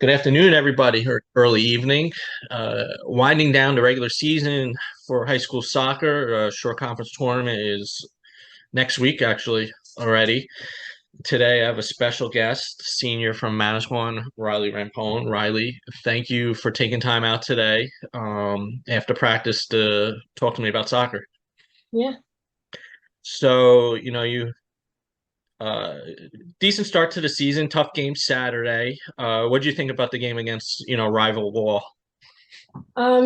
Good afternoon, everybody, or early evening. Winding down the regular season for high school soccer. Short conference tournament is next week, actually, already. Today, I have a special guest, senior from Manasquan, Rylie Rampone. Rylie, thank you for taking time out today after practice to talk to me about soccer. Yeah. So, uh, decent start to the season, tough game Saturday. What do you think about the game against, rival Wall? I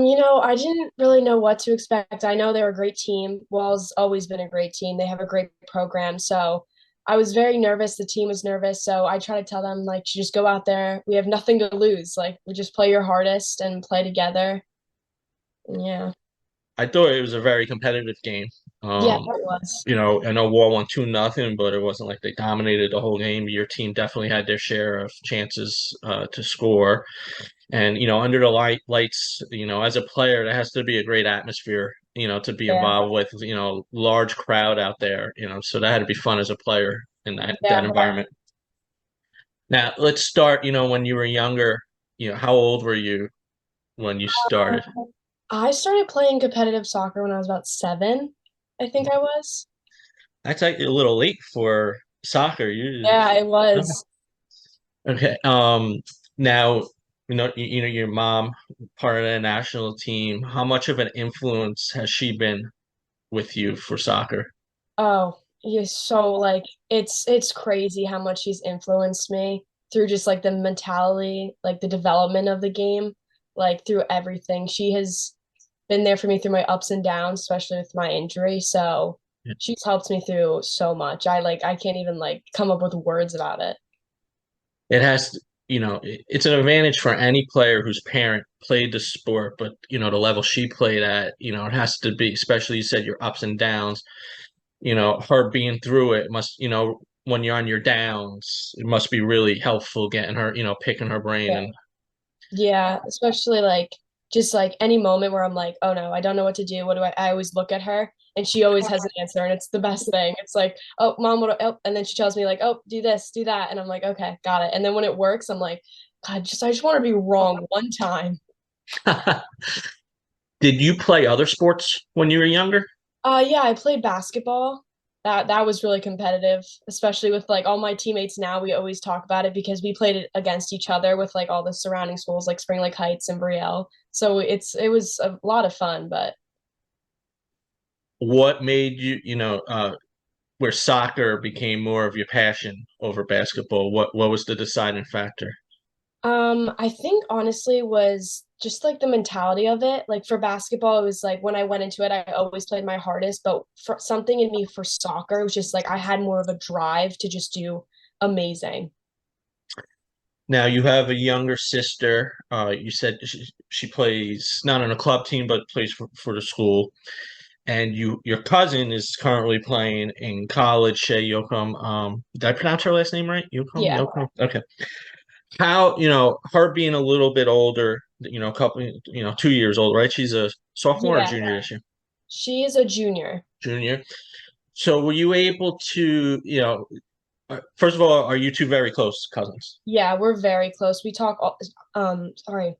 didn't really know what to expect. I know they're a great team. Wall's always been a great team. They have a great program. So I was very nervous. The team was nervous. So I try to tell them, like, to just go out there. We have nothing to lose. Like, we just play your hardest and play together. Yeah. I thought it was a very competitive game. Yeah, Um, it was. I know Wall won 2-0, but it wasn't like they dominated the whole game. Your team definitely had their share of chances to score. And, under the lights, as a player, there has to be a great atmosphere, to be Yeah. involved with, large crowd out there, so that had to be fun as a player in that Yeah. environment. Now, let's start, when you were younger, how old were you when you started? I started playing competitive soccer when I was about 7, I think I was. That's like a little late for soccer. You Yeah, it was. okay. Now, your mom, part of the national team. How much of an influence has she been with you for soccer? Oh, yeah, so like it's crazy how much she's influenced me through just like the mentality, like the development of the game, like through everything. She has been there for me through my ups and downs, especially with my injury. So she's helped me through so much. I can't even like come up with words about it. It has to, it's an advantage for any player whose parent played the sport, but the level she played at, it has to be, especially you said your ups and downs, her being through it must, when you're on your downs, it must be really helpful getting her, picking her brain Yeah. and Yeah, especially like just like any moment where I'm like, oh no, I don't know what to do. What do I always look at her and she always has an answer and it's the best thing. It's like, oh, mom, oh, and then she tells me like, oh, do this, do that. And I'm like, okay, got it. And then when it works, I'm like, God, I just want to be wrong one time. Did you play other sports when you were younger? Yeah, I played basketball. That was really competitive, especially with like all my teammates now. We always talk about it because we played it against each other with like all the surrounding schools like Spring Lake Heights and Brielle. So it was a lot of fun, but What made you, where soccer became more of your passion over basketball? What was the deciding factor? I think honestly was just like the mentality of it. Like for basketball, it was like when I went into it, I always played my hardest, but for something in me for soccer, it was just like I had more of a drive to just do amazing. Now you have a younger sister. You said she plays not on a club team, but plays for the school. And your cousin is currently playing in college, Shay Yokum. Did I pronounce her last name right? Yokum? Yeah. Yokum? Okay. How, her being a little bit older, a couple, 2 years old, right? She's a sophomore or Yeah. junior this year? She is a junior. Junior. So were you able to, first of all, are you two very close cousins? Yeah, we're very close. We talk all, sorry.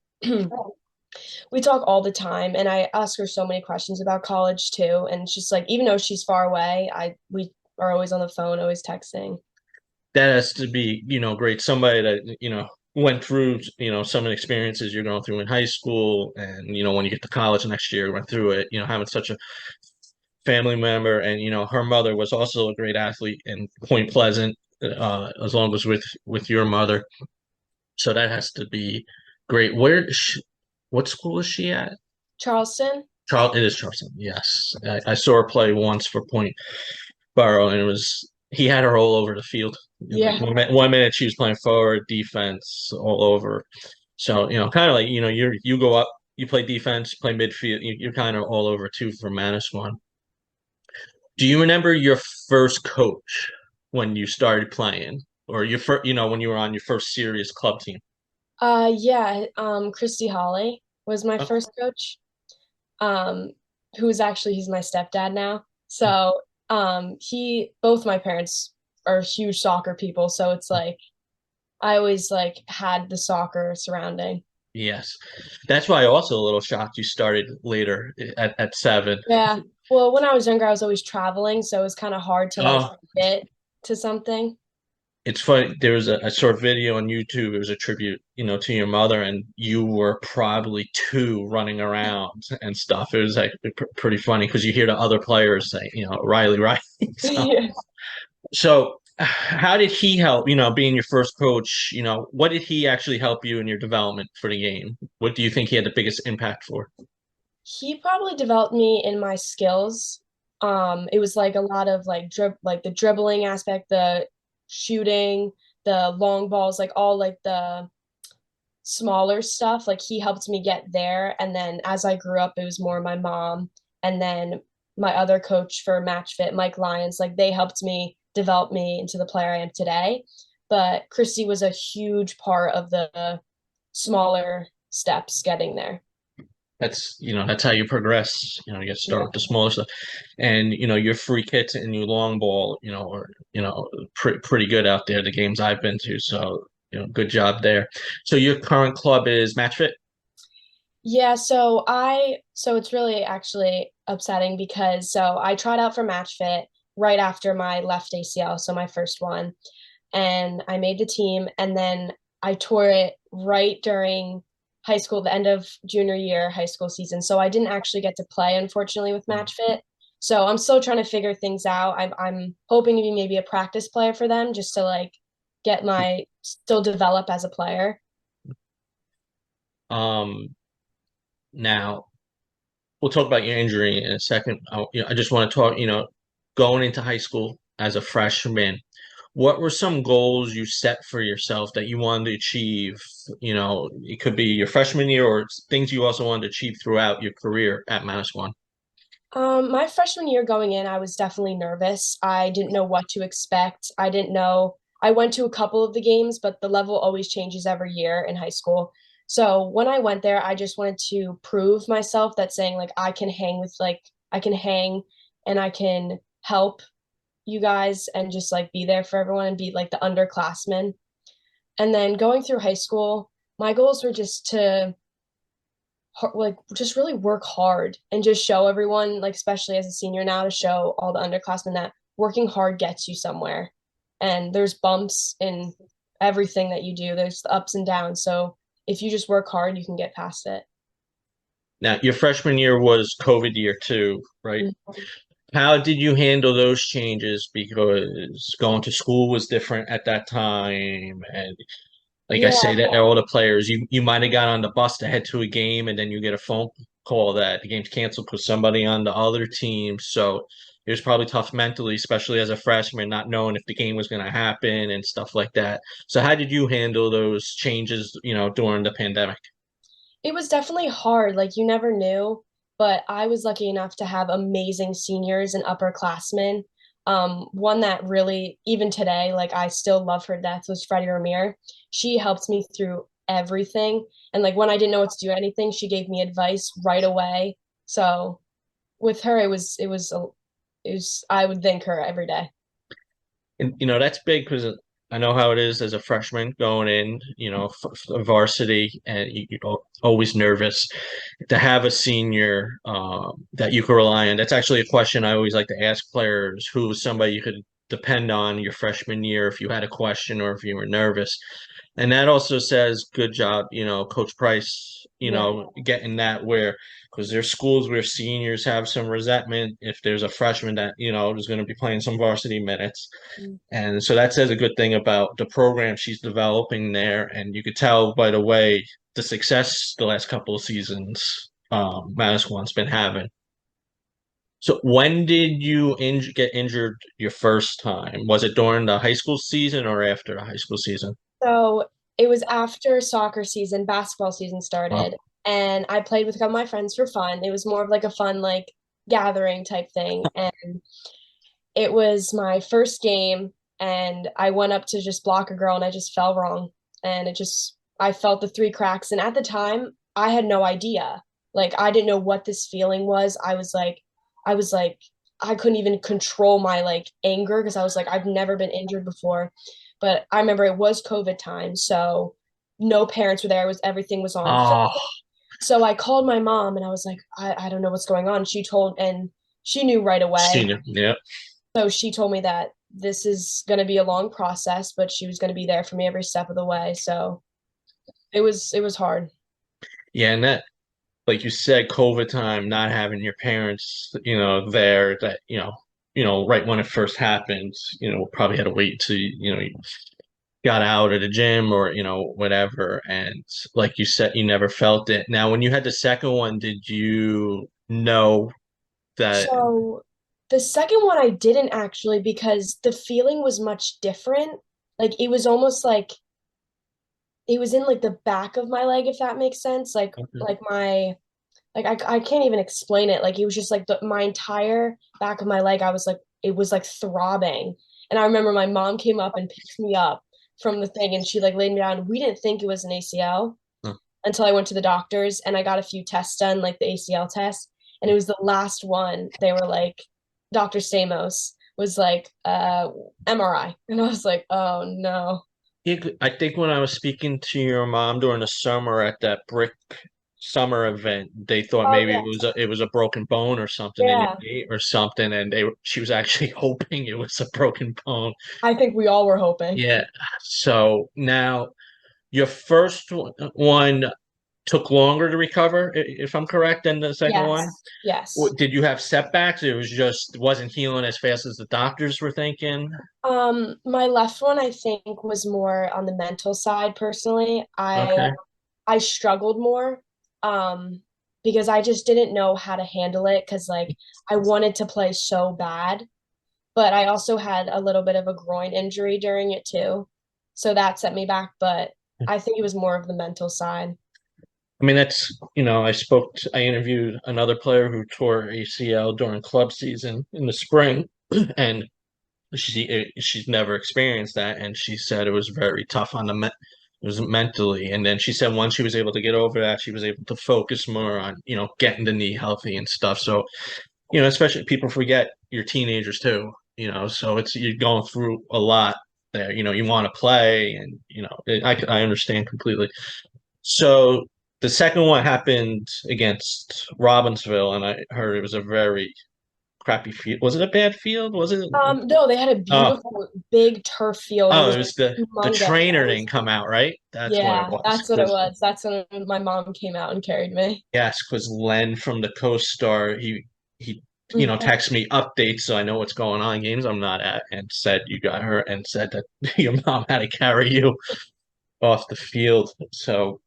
We talk all the time and I ask her so many questions about college too. And she's like, even though she's far away, we are always on the phone, always texting. That has to be, great. Somebody that, went through, some of the experiences you're going through in high school and, when you get to college next year, went through it, having such a family member. And, her mother was also a great athlete in Point Pleasant, as long as with your mother. So that has to be great. What school is she at? Charleston? It is Charleston. Yes. I saw her play once for Point Borough, and he had her all over the field. Like Yeah. one minute she was playing forward, defense, all over. So kind of like you go up, you play defense, play midfield. You're kind of all over too for Manasquan. Do you remember your first coach when you started playing, or your first, when you were on your first serious club team? Yeah, Christy Holly was my Oh, first coach. Um, he's my stepdad now. So, both my parents are huge soccer people, so it's like I always like had the soccer surrounding. Yes. That's why also a little shocked you started later at 7. Yeah. Well, when I was younger, I was always traveling, so it was kind of hard to like Oh, fit to something. it's funny. There was a short video on YouTube. It was a tribute, to your mother, and you were probably 2 running around and stuff. It was like pretty funny because you hear the other players say, Riley, right? So, Yeah. how did he help, being your first coach? What did he actually help you in your development for the game? What do you think he had the biggest impact for? He probably developed me in my skills. It was like a lot of like the dribbling aspect, the shooting, the long balls, like all like the smaller stuff. Like he helped me get there. And then as I grew up, it was more my mom and then my other coach for Match Fit, Mike Lyons, like they helped me develop me into the player I am today. But Christy was a huge part of the smaller steps getting there. That's how you progress. You got to start Yeah. with the smaller stuff, and your free kits and your long ball, are pretty good out there. The games I've been to, so good job there. So your current club is Match Fit. Yeah, so it's really actually upsetting because so I tried out for Match Fit right after my left ACL, so my first one, and I made the team and then I tore it right during high school, the end of junior year high school season. So I didn't actually get to play unfortunately with Match Fit. So I'm still trying to figure things out. I'm hoping to be maybe a practice player for them just to like get my still develop as a player. Um, Now we'll talk about your injury in a second. I just want to talk. Going into high school as a freshman, what were some goals you set for yourself that you wanted to achieve? It could be your freshman year or things you also wanted to achieve throughout your career at Manasquan. My freshman year going in, I was definitely nervous. I didn't know what to expect. I didn't know. I went to a couple of the games, but the level always changes every year in high school. So when I went there, I just wanted to prove myself that saying like I can hang with like I can hang and I can help you guys and just like be there for everyone and be like the underclassmen. And then going through high school, my goals were just to like just really work hard and just show everyone, like especially as a senior now, to show all the underclassmen that working hard gets you somewhere. And there's bumps in everything that you do. There's the ups and downs. So if you just work hard, you can get past it. Now, your freshman year was COVID year too, right? Mhm. How did you handle those changes? Because going to school was different at that time, and like I Yeah. say, that all the players, you might have got on the bus to head to a game, and then you get a phone call that the game's canceled because somebody on the other team. So it was probably tough mentally, especially as a freshman, not knowing if the game was going to happen and stuff like that. So how did you handle those changes, during the pandemic? It was definitely hard. Like you never knew, but I was lucky enough to have amazing seniors and upperclassmen. One that really, even today, like I still love her death was Freddie Ramir. She helped me through everything. And like when I didn't know what to do anything, she gave me advice right away. So with her, it was I would thank her every day. And that's big because I know how it is as a freshman going in, varsity, and you're always nervous to have a senior that you can rely on. That's actually a question I always like to ask players: who is somebody you could depend on your freshman year if you had a question or if you were nervous? And that also says, good job, Coach Price, Yeah. getting that where because there's schools where seniors have some resentment if there's a freshman that is going to be playing some varsity minutes, and so that says a good thing about the program she's developing there. And you could tell by the way the success the last couple of seasons Manasquan's been having. So when did you get injured your first time? Was it during the high school season or after the high school season? So it was after soccer season, basketball season started, Wow. and I played with a couple of my friends for fun. It was more of like a fun, like gathering type thing. And it was my first game, and I went up to just block a girl, and I just fell wrong. And I felt the three cracks. And at the time, I had no idea. Like, I didn't know what this feeling was. I was like, I couldn't even control my like anger because I was like, I've never been injured before. but I remember it was COVID time, so no parents were there. Everything was on film. Oh, So I called my mom and I was like, I don't know what's going on. And she knew right away. senior. Yeah. So she told me that this is going to be a long process, but she was going to be there for me every step of the way. So it was hard. Yeah. And that, like you said, COVID time, not having your parents, there that, right when it first happened, probably had to wait till, you got out of the gym or, whatever. And like you said, you never felt it. Now, when you had the second one, did you know that? So the second one I didn't actually because the feeling was much different. Like it was almost like it was in like the back of my leg, if that makes sense. Like my like I can't even explain it. Like it was just like my entire back of my leg. I was like it was like throbbing. And I remember my mom came up and picked me up from the thing and she like laid me down. We didn't think it was an ACL until I went to the doctors and I got a few tests done, like the ACL test. And it was the last one. They were like, Dr. Stamos was like, MRI. And I was like, oh no. I think when I was speaking to your mom during the summer at that brick summer event, they thought Oh maybe yeah. it was a broken bone or something in your Yeah. knee or something, and she was actually hoping it was a broken bone. I think we all were hoping. Yeah. So now your first one took longer to recover, if I'm correct, than the second one. Yes. Yes. Did you have setbacks? It was just wasn't healing as fast as the doctors were thinking. My left one I think was more on the mental side personally. I Okay. I struggled more because I just didn't know how to handle it because like I wanted to play so bad, but I also had a little bit of a groin injury during it too. So that set me back, but I think it was more of the mental side. I mean, I interviewed another player who tore ACL during club season in the spring, and she's never experienced that, and she said it was very tough on it was mentally, and then she said once she was able to get over that, she was able to focus more on, getting the knee healthy and stuff. So, especially people forget you're teenagers too, so you're going through a lot there. You want to play, and I understand completely. So the second one happened against Robbinsville, and I heard it was a very crappy field. Was it a bad field? Was it? No, they had a Oh, beautiful big turf field. It oh, was it was the humongous. trainer didn't come out, right? That's what it Yeah, was. that's what it was. That's when my mom came out and carried me. Yes, because Len from the Coast Star, he Mhm. texted me updates so I know what's going on, games I'm not at, and said you got hurt, and said that your mom had to carry you off the field. So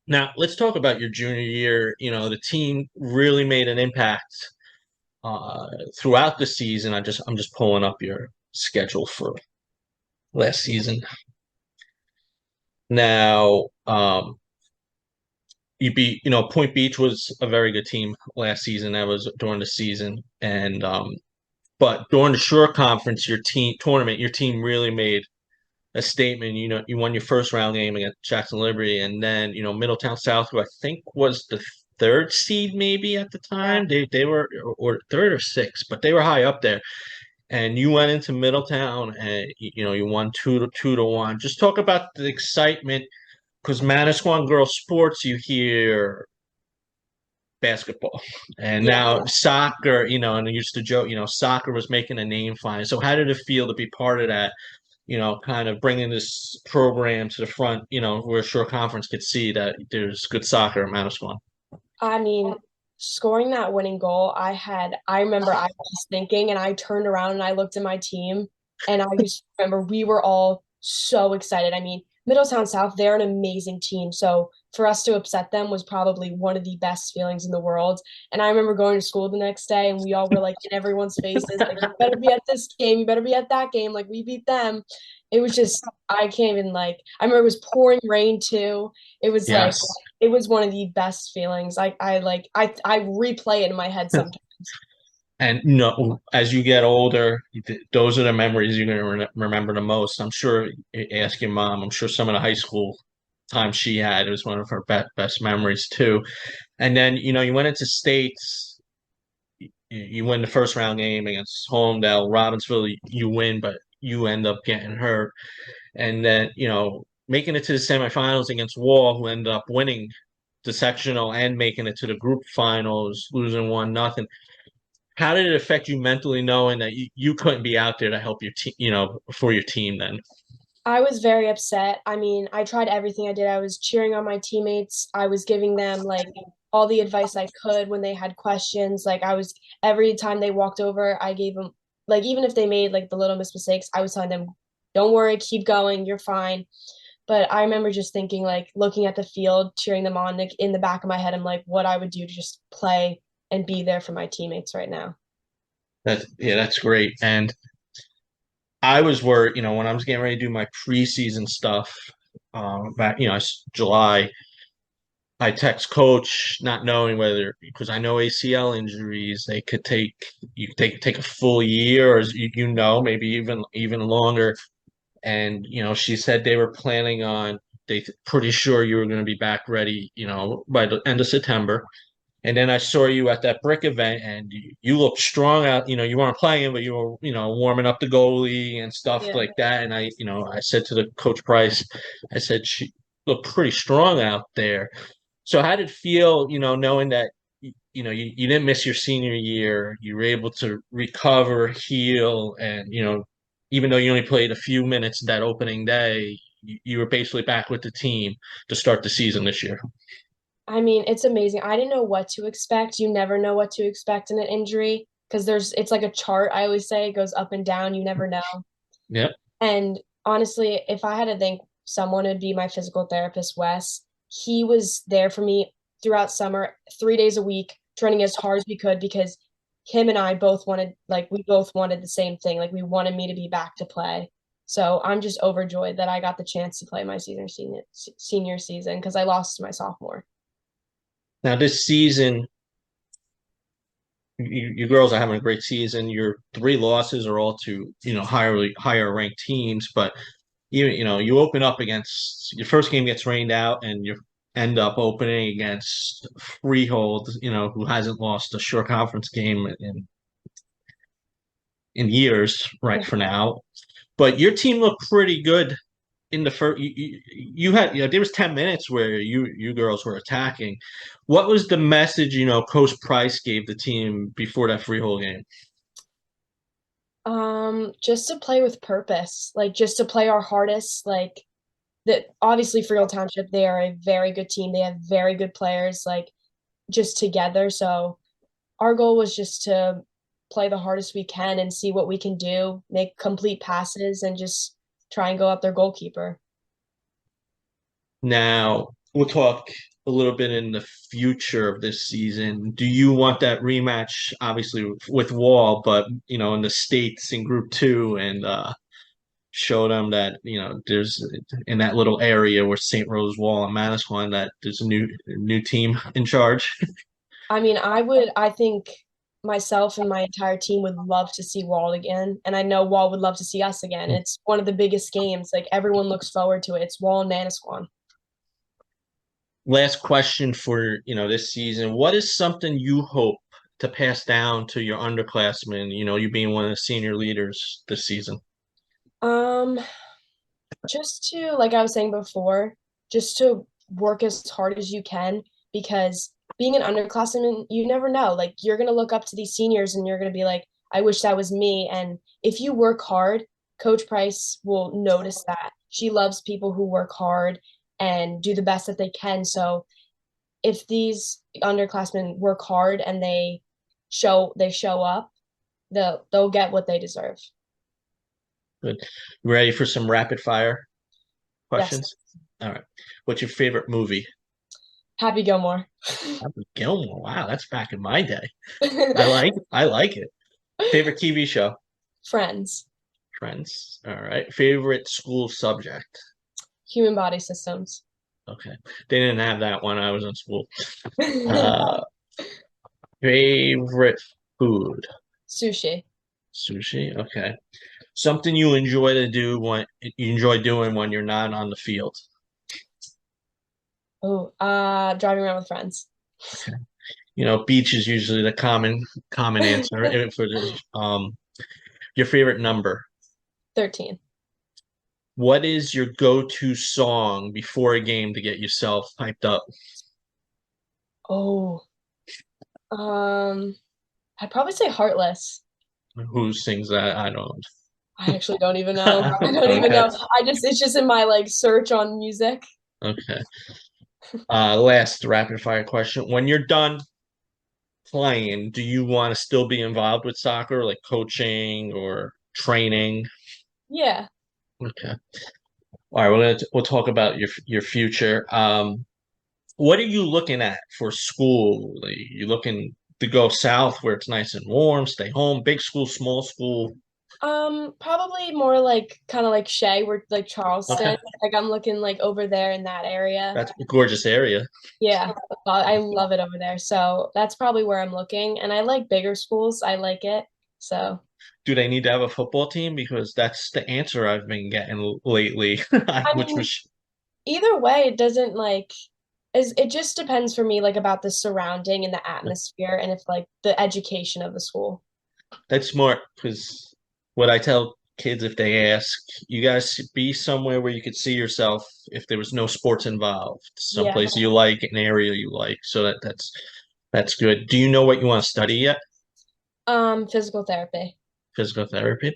now let's talk about your junior year. The team really made an impact uh, throughout the season. I'm just pulling up your schedule for last season. Now, Point Beach was a very good team last season. That was during the season, and but during the Shore Conference, your team really made a statement. You won your first round game against Jackson Liberty, and then Middletown South, who I think was the third seed maybe at the Yeah. time. They were or third or sixth, but they were high up there. And you went into Middletown, and you won 2-1. Just talk about the excitement because Manasquan girls sports, you hear basketball, and Yeah. now soccer. And I used to joke, soccer was making a name finally. So how did it feel to be part of that? Kind of bringing this program to the front, where Shore Conference could see that there's good soccer at Manasquan. I mean, scoring that winning goal, I remember I was thinking and I turned around and I looked at my team and I just remember we were all so excited. I mean, Middletown South, they're an amazing team. So for us to upset them was probably one of the best feelings in the world. And I remember going to school the next day and we all were like in everyone's faces, like, you better be at this game, you better be at that game, like we beat them. It was just, I can't even like, I remember it was pouring rain too. It was like, Yes. it was one of the best feelings. I replay it in my head sometimes. And as you get older, those are the memories you're going to remember the most. I'm sure, ask your mom, I'm sure some of the high school time she had, it was one of her best memories too. And then, you went into states, you win the first round game against Holmdel, Robbinsville, you win, but you end up getting hurt, and then making it to the semifinals against Wall, who ended up winning the sectional and making it to the group finals, losing 1-0. How did it affect you mentally knowing that you couldn't be out there to help your team, for your team then? I was very upset. I mean, I tried everything I did. I was cheering on my teammates. I was giving them like all the advice I could when they had questions. Like I was every time they walked over, I gave them like even if they made like the little mistakes, I was telling them, "Don't worry, keep going, you're fine." But I remember just thinking like looking at the field, cheering them on, like in the back of my head, I'm like what I would do to just play and be there for my teammates right now. That's great. And I was worried, when I was getting ready to do my preseason stuff, back, July. I text coach, not knowing whether, because I know ACL injuries, they could take a full year, or maybe even longer. And she said they were planning on, pretty sure you were going to be back ready, by the end of September. And then I saw you at that brick event, and you looked strong out. You weren't playing, but you were, warming up the goalie and stuff Yeah. like that. And I said to the coach Price, I said she looked pretty strong out there. So how did it feel, knowing that you didn't miss your senior year, you were able to recover, heal, and even though you only played a few minutes that opening day, you were basically back with the team to start the season this year. I mean, it's amazing. I didn't know what to expect. You never know what to expect in an injury because it's like a chart, I always say, it goes up and down. You never know. Yep. And honestly, if I had to think someone would be my physical therapist, Wes, he was there for me throughout summer, 3 days a week, training as hard as we could because him and I both wanted, like, we both wanted the same thing. Like, we wanted me to be back to play. So I'm just overjoyed that I got the chance to play my senior season because I lost my sophomore. Now this season, you girls are having a great season. Your three losses are all to higher ranked teams, but you open up against your first game gets rained out, and you end up opening against Freehold, who hasn't lost a short conference game in years, right for now. But your team looked pretty good in the first. You had, there was 10 minutes where you girls were attacking. What was the message Coach Price gave the team before that Freehold game? Just to play with purpose, like just to play our hardest, like that obviously Freehold Township, they are a very good team. They have very good players, like just together. So our goal was just to play the hardest we can and see what we can do, make complete passes and just try and go up their goalkeeper. Now, we'll talk a little bit in the future of this season. Do you want that rematch, obviously, with Wall, but, in the States in Group 2, and show them that, there's in that little area where St. Rose, Wall, and Manasquan, that there's a new team in charge? I mean, I think myself and my entire team would love to see Wall again. And I know Wall would love to see us again. It's one of the biggest games. Like everyone looks forward to it. It's Wall and Manasquan. Last question for this season. What is something you hope to pass down to your underclassmen? You being one of the senior leaders this season. Um, just to, like I was saying before, just to work as hard as you can because being an underclassman, you never know. Like you're gonna look up to these seniors and you're gonna be like, I wish that was me. And if you work hard, Coach Price will notice that. She loves people who work hard and do the best that they can. So if these underclassmen work hard and they show up, they'll get what they deserve. Good. Ready for some rapid fire Yes. questions? All right. What's your favorite movie? Happy Gilmore. Happy Gilmore. Wow, that's back in my day. I like it. Favorite TV show? Friends. Friends. All right. Favorite school subject? Human body systems. Okay. They didn't have that when I was in school. Uh, favorite food? Sushi. Sushi. Okay. Something you enjoy to do when you enjoy doing when you're not on the field. Oh, driving around with friends. Beach is usually the common answer for this. Your favorite number? 13. What is your go-to song before a game to get yourself hyped up? Oh, um, I'd probably say Heartless. Who sings that? I don't. I actually don't even know. I don't even Okay. know. It's just in my like search on music. Okay. Last rapid fire question. When you're done playing, do you want to still be involved with soccer, like coaching or training? Yeah. Okay. All right, we'll talk about your future. What are you looking at for school? Like, you looking to go south where it's nice and warm, stay home, big school, small school? Probably more like kind of like Shay, where like Okay, Charleston. Like I'm looking like over there in that area. that's a gorgeous area. Yeah, I love it over there. So that's probably where I'm looking. And I like bigger schools. I like it. So Do they need to have a football team? Because that's the answer I've been getting lately, I which mean, was either way, it doesn't like is it just depends for me like about the surrounding and the atmosphere and if like the education of the school. that's smart. Because what I tell kids if they ask, you guys be somewhere where you could see yourself if there was no sports involved, Yeah. someplace you like, an area you like. So that's good. Do you know what you want to study yet? Physical therapy. Physical therapy.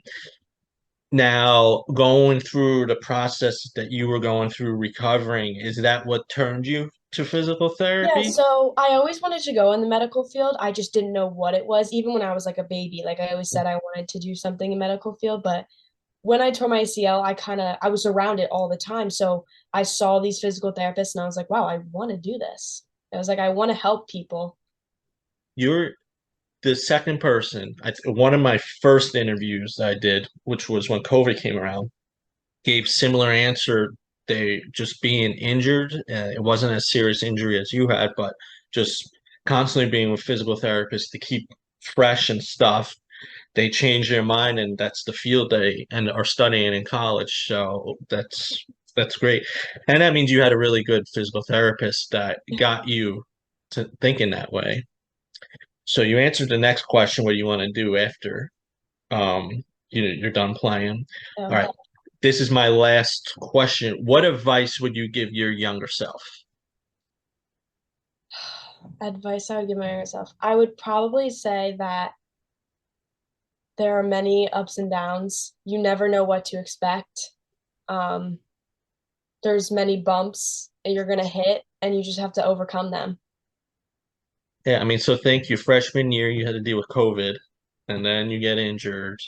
Now, going through the process that you were going through recovering, is that what turned you to physical Yeah, therapy? so I always wanted to go in the medical field. I just didn't know what it was, even when I was like a baby. Like I always said I wanted to do something in medical field, but when I tore my ACL, I was around it all the time. So I saw these physical therapists and I was like, wow, I want to do this. I was like, I want to help people. You're the second person. One of my first interviews I did, which was when COVID came around, gave similar answer. They just being injured. It wasn't a serious injury as you had, but just constantly being with physical therapists to keep fresh and stuff. They change their mind, and that's the field they and are studying in college. So that's great, and that means you had a really good physical therapist that got you to thinking that way. So you answered the next question, what you want to do after you're done playing. All So right. This is my last question. What advice would you give your younger self? advice I would give my younger self. I would probably say that there are many ups and downs. You never know what to expect. Um, there's many bumps that you're gonna hit and you just have to overcome them. Yeah, I mean, so think your freshman year, you had to deal with COVID, and then you get injured,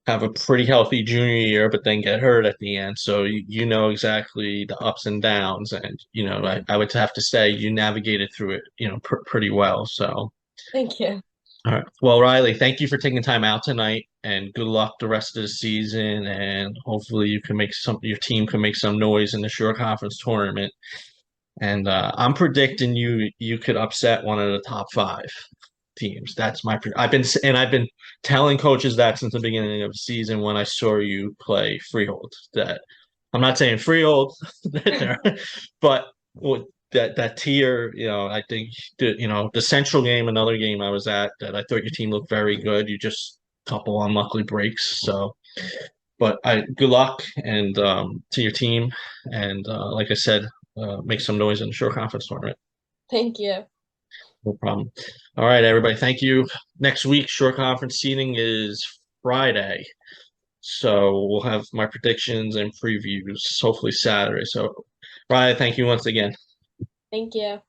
have a pretty healthy junior year, but then get hurt at the end. So you know exactly the ups and downs, and I would have to say you navigated through it, pretty well. So, Thank you. all right. Well, Riley, thank you for taking time out tonight, and good luck the rest of the season. And hopefully, your team can make some noise in the Shore Conference tournament. And I'm predicting you could upset one of the top five teams. That's I've been telling coaches that since the beginning of the season when I saw you play Freehold. That I'm not saying Freehold, but that tier. I think the Central game, another game I was at that I thought your team looked very good. You just couple unlucky breaks. So, but I good luck and to your team, and like I said, make some noise in the Shore Conference tournament. Thank you. No problem. All right, everybody. Thank you. Next week, short conference seating is Friday. So we'll have my predictions and previews hopefully Saturday. So, Ryan, thank you once again. Thank you.